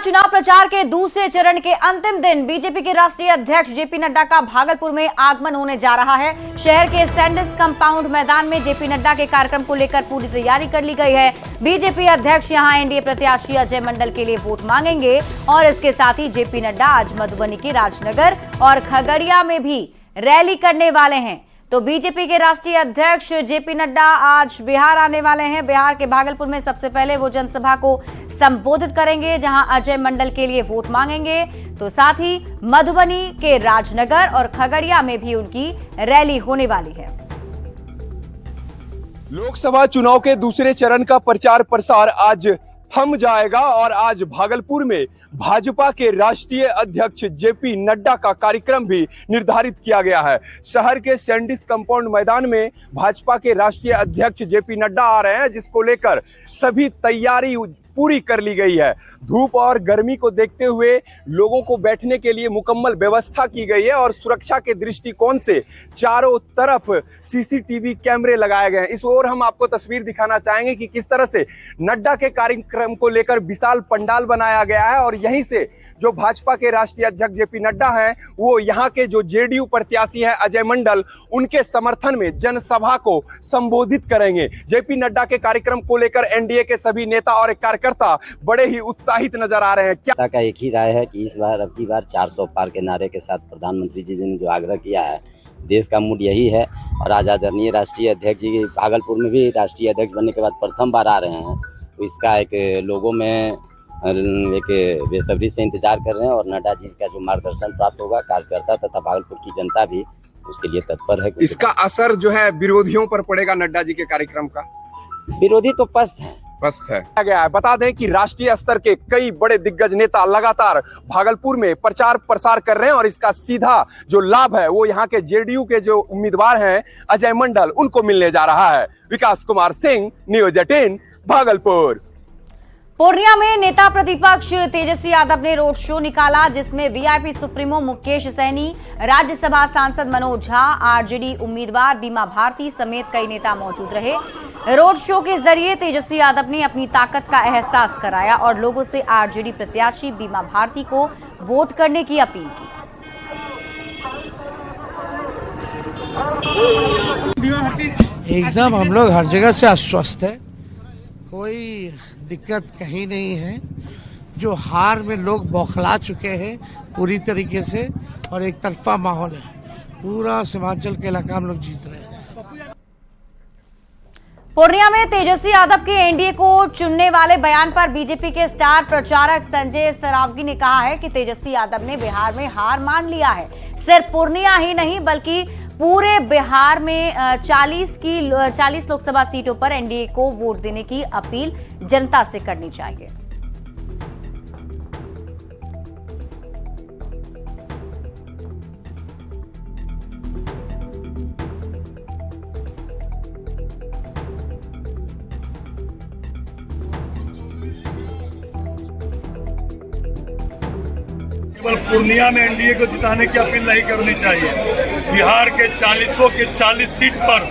चुनाव प्रचार के दूसरे चरण के अंतिम दिन बीजेपी के राष्ट्रीय अध्यक्ष जेपी नड्डा का भागलपुर में आगमन होने जा रहा है। शहर के सैंडिस कंपाउंड मैदान में जेपी नड्डा के कार्यक्रम को लेकर पूरी तैयारी कर ली गई है। बीजेपी अध्यक्ष यहां एनडीए प्रत्याशी अजय मंडल के लिए वोट मांगेंगे और इसके साथ ही जेपी नड्डा आज मधुबनी के राजनगर और खगड़िया में भी रैली करने वाले हैं। तो बीजेपी के राष्ट्रीय अध्यक्ष जेपी नड्डा आज बिहार आने वाले हैं। बिहार के भागलपुर में सबसे पहले वो जनसभा को संबोधित करेंगे, जहां अजय मंडल के लिए वोट मांगेंगे। तो साथ ही मधुबनी के राजनगर और खगड़िया में भी उनकी रैली होने वाली है। लोकसभा चुनाव के दूसरे चरण का प्रचार प्रसार आज थम जाएगा और आज भागलपुर में भाजपा के राष्ट्रीय अध्यक्ष जेपी नड्डा का कार्यक्रम भी निर्धारित किया गया है। शहर के सैंडिस कंपाउंड मैदान में भाजपा के राष्ट्रीय अध्यक्ष जेपी नड्डा आ रहे हैं, जिसको लेकर सभी तैयारी पूरी कर ली गई है। धूप और गर्मी को देखते हुए लोगों को बैठने के लिए मुकम्मल व्यवस्था की गई है और सुरक्षा के दृष्टिकोण से चारों तरफ सीसीटीवी कैमरे लगाए गए हैं। इस ओर हम आपको तस्वीर दिखाना चाहेंगे कि किस तरह से नड्डा के कार्यक्रम को लेकर विशाल पंडाल बनाया गया है और यहीं से जो भाजपा के राष्ट्रीय अध्यक्ष जेपी नड्डा हैं, वो यहाँ के जो जेडीयू प्रत्याशी है अजय मंडल, उनके समर्थन में जनसभा को संबोधित करेंगे। जेपी नड्डा के कार्यक्रम को लेकर एनडीए के सभी नेता और कार्यकर्ता बड़े ही उत्साहित नजर आ रहे हैं। क्या का एक ही राय है कि इस बार अब की बार 400 पार के नारे के साथ प्रधानमंत्री जी ने जो आग्रह किया है, देश का मूड यही है। और आज आदरणीय राष्ट्रीय अध्यक्ष जी भागलपुर में भी राष्ट्रीय अध्यक्ष बनने के बाद प्रथम बार आ रहे हैं, तो इसका एक लोगों में एक बेसब्री से इंतजार कर रहे हैं और नड्डा जी का जो मार्गदर्शन प्राप्त होगा, कार्यकर्ता तथा भागलपुर की जनता भी उसके लिए तत्पर है। इसका असर जो है विरोधियों पर पड़ेगा नड्डा जी के कार्यक्रम का? विरोधी तो पस्त है गया है। बता दें कि राष्ट्रीय स्तर के कई बड़े दिग्गज नेता लगातार भागलपुर में प्रचार प्रसार कर रहे हैं और इसका सीधा जो लाभ है वो यहाँ के जेडीयू के जो उम्मीदवार हैं अजय मंडल, उनको मिलने जा रहा है। विकास कुमार सिंह, न्यूज 18, भागलपुर। पूर्णिया में नेता प्रतिपक्ष तेजस्वी यादव ने रोड शो निकाला, जिसमें वीआईपी सुप्रीमो मुकेश सैनी, राज्यसभा सांसद मनोज झा, आरजेडी उम्मीदवार बीमा भारती समेत कई नेता मौजूद रहे। रोड शो के जरिए तेजस्वी यादव ने अपनी ताकत का एहसास कराया और लोगों से आरजेडी प्रत्याशी बीमा भारती को वोट करने की अपील की। एकदम हम लोग हर जगह से आश्वस्त है, कोई दिक्कत कहीं नहीं है। जो हार में लोग बौखला चुके हैं पूरी तरीके से और एक तरफा माहौल है, पूरा सीमांचल के इलाका हम लोग जीत रहे हैं। पूर्णिया में तेजस्वी यादव के एनडीए को चुनने वाले बयान पर बीजेपी के स्टार प्रचारक संजय सरावगी ने कहा है कि तेजस्वी यादव ने बिहार में हार मान लिया है। सिर्फ पूर्णिया ही नहीं बल्कि पूरे बिहार में 40 लोकसभा सीटों पर एनडीए को वोट देने की अपील जनता से करनी चाहिए। केवल पूर्णिया में एनडीए को जिताने की अपील नहीं करनी चाहिए, बिहार के 40 सीट पर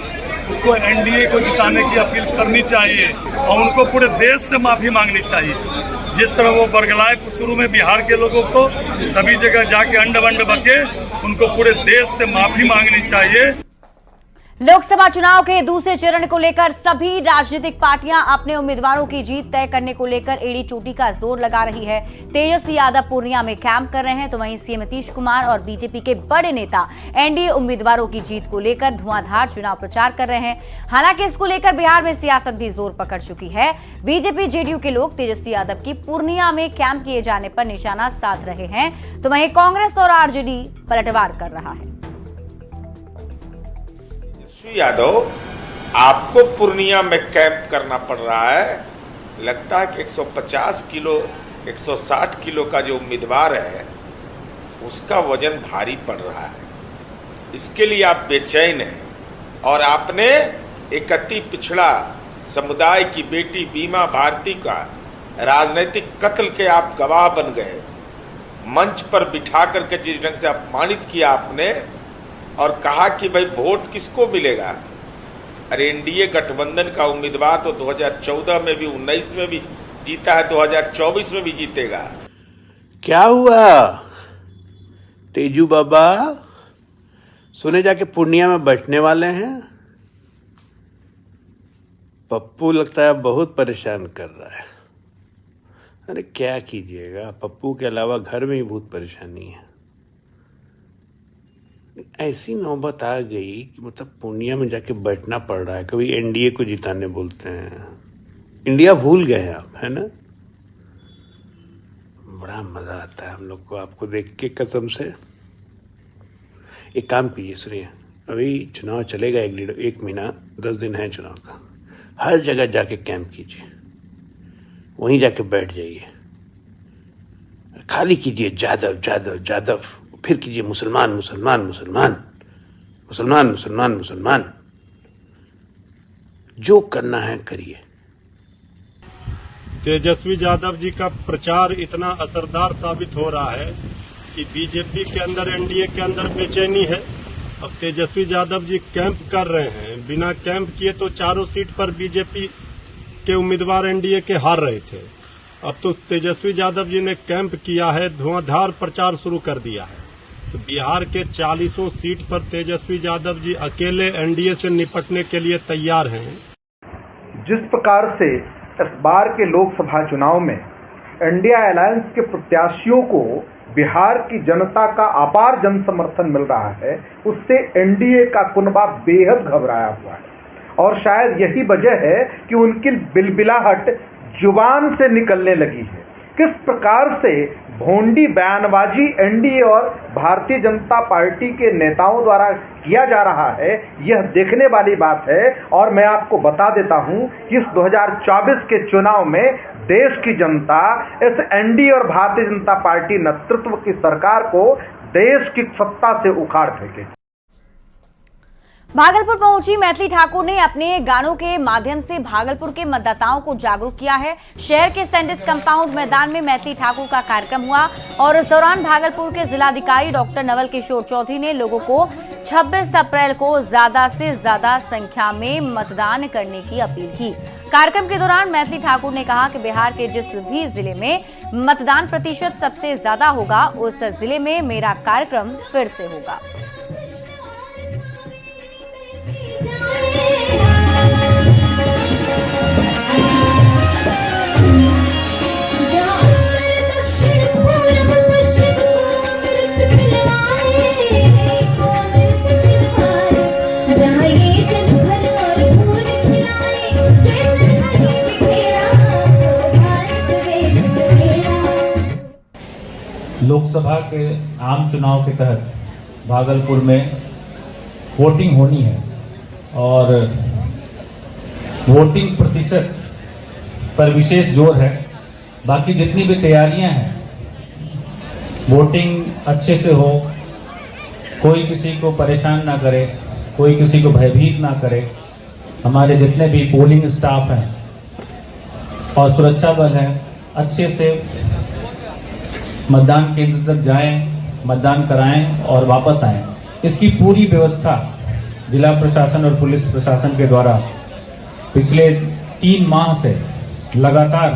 उसको एनडीए को जिताने की अपील करनी चाहिए और उनको पूरे देश से माफी मांगनी चाहिए। जिस तरह वो बरगलाए शुरू में बिहार के लोगों को सभी जगह जाके अंड बंड बके, उनको पूरे देश से माफी मांगनी चाहिए। लोकसभा चुनाव के दूसरे चरण को लेकर सभी राजनीतिक पार्टियां अपने उम्मीदवारों की जीत तय करने को लेकर एड़ी चोटी का जोर लगा रही है। तेजस्वी यादव पूर्णिया में कैंप कर रहे हैं, तो वहीं सीएम नीतीश कुमार और बीजेपी के बड़े नेता एनडीए उम्मीदवारों की जीत को लेकर धुआंधार चुनाव प्रचार कर रहे हैं। हालांकि इसको लेकर बिहार में सियासत भी जोर पकड़ चुकी है। बीजेपी जेडीयू के लोग तेजस्वी यादव की पूर्णिया में कैंप किए जाने पर निशाना साध रहे हैं, तो वहीं कांग्रेस और आरजेडी पलटवार कर रहा है। यादव, आपको पूर्णिया में कैंप करना पड़ रहा है। लगता है कि 150 किलो 160 किलो का जो उम्मीदवार है उसका वजन भारी पड़ रहा है, इसके लिए आप बेचैन हैं और आपने एक अति पिछड़ा समुदाय की बेटी बीमा भारती का राजनीतिक कत्ल के आप गवाह बन गए। मंच पर बिठा करके जिस ढंग से अपमानित किया आपने और कहा कि भाई वोट किसको मिलेगा। अरे एनडीए गठबंधन का उम्मीदवार तो 2014 में भी 19 में भी जीता है, 2024 में भी जीतेगा। क्या हुआ तेजू बाबा? सुने जाके पूर्णिया में बैठने वाले हैं। पप्पू लगता है बहुत परेशान कर रहा है। अरे क्या कीजिएगा, पप्पू के अलावा घर में ही बहुत परेशानी है। ऐसी नौबत आ गई कि मतलब पूर्णिया में जाके बैठना पड़ रहा है। कभी एनडीए को जिताने बोलते हैं, इंडिया भूल गए आप, है ना? बड़ा मजा आता है हम लोग को आपको देख के, कसम से। एक काम कीजिए, सुनिए, अभी चुनाव चलेगा 1 महीना 10 दिन है चुनाव का। हर जगह जाके कैंप कीजिए, वहीं जाके बैठ जाइए, खाली कीजिए जादव जादव जादव, फिर कीजिए मुसलमान मुसलमान मुसलमान मुसलमान मुसलमान मुसलमान। जो करना है करिए। तेजस्वी यादव जी का प्रचार इतना असरदार साबित हो रहा है कि बीजेपी के अंदर, एनडीए के अंदर बेचैनी है। अब तेजस्वी यादव जी कैंप कर रहे हैं। बिना कैंप किए तो चारों सीट पर बीजेपी के उम्मीदवार एनडीए के हार रहे थे। अब तो तेजस्वी यादव जी ने कैंप किया है, धुआंधार प्रचार शुरू कर दिया है। तो बिहार के 40 सीट पर तेजस्वी यादव जी अकेले एनडीए से निपटने के लिए तैयार हैं। जिस प्रकार से इस बार के लोकसभा चुनाव में इंडिया अलायंस के प्रत्याशियों को बिहार की जनता का अपार जन समर्थन मिल रहा है, उससे एनडीए का कुनबा बेहद घबराया हुआ है। और शायद यही वजह है कि उनकी बिलबिलाहट जुबान से निकलने लगी है। किस प्रकार से भोंडी बयानबाजी एनडीए और भारतीय जनता पार्टी के नेताओं द्वारा किया जा रहा है, यह देखने वाली बात है। और मैं आपको बता देता हूं कि इस 2024 के चुनाव में देश की जनता इस एनडीए और भारतीय जनता पार्टी नेतृत्व की सरकार को देश की सत्ता से उखाड़ फेंकेगी। भागलपुर पहुंची मैथिली ठाकुर ने अपने गानों के माध्यम से भागलपुर के मतदाताओं को जागरूक किया है। शहर के सैंडिस कंपाउंड मैदान में मैथिली ठाकुर का कार्यक्रम हुआ और इस दौरान भागलपुर के जिलाधिकारी डॉक्टर नवल किशोर चौधरी ने लोगों को 26 अप्रैल को ज्यादा से ज्यादा संख्या में मतदान करने की अपील की। कार्यक्रम के दौरान मैथिली ठाकुर ने कहा कि बिहार के जिस भी जिले में मतदान प्रतिशत सबसे ज्यादा होगा, उस जिले में मेरा कार्यक्रम फिर से होगा। लोकसभा के आम चुनाव के तहत भागलपुर में वोटिंग होनी है और वोटिंग प्रतिशत पर विशेष जोर है। बाकी जितनी भी तैयारियां हैं, वोटिंग अच्छे से हो, कोई किसी को परेशान ना करे, कोई किसी को भयभीत ना करे। हमारे जितने भी पोलिंग स्टाफ हैं और सुरक्षा बल हैं, अच्छे से मतदान केंद्र तक जाएं, मतदान कराएं और वापस आएं। इसकी पूरी व्यवस्था जिला प्रशासन और पुलिस प्रशासन के द्वारा पिछले 3 माह से लगातार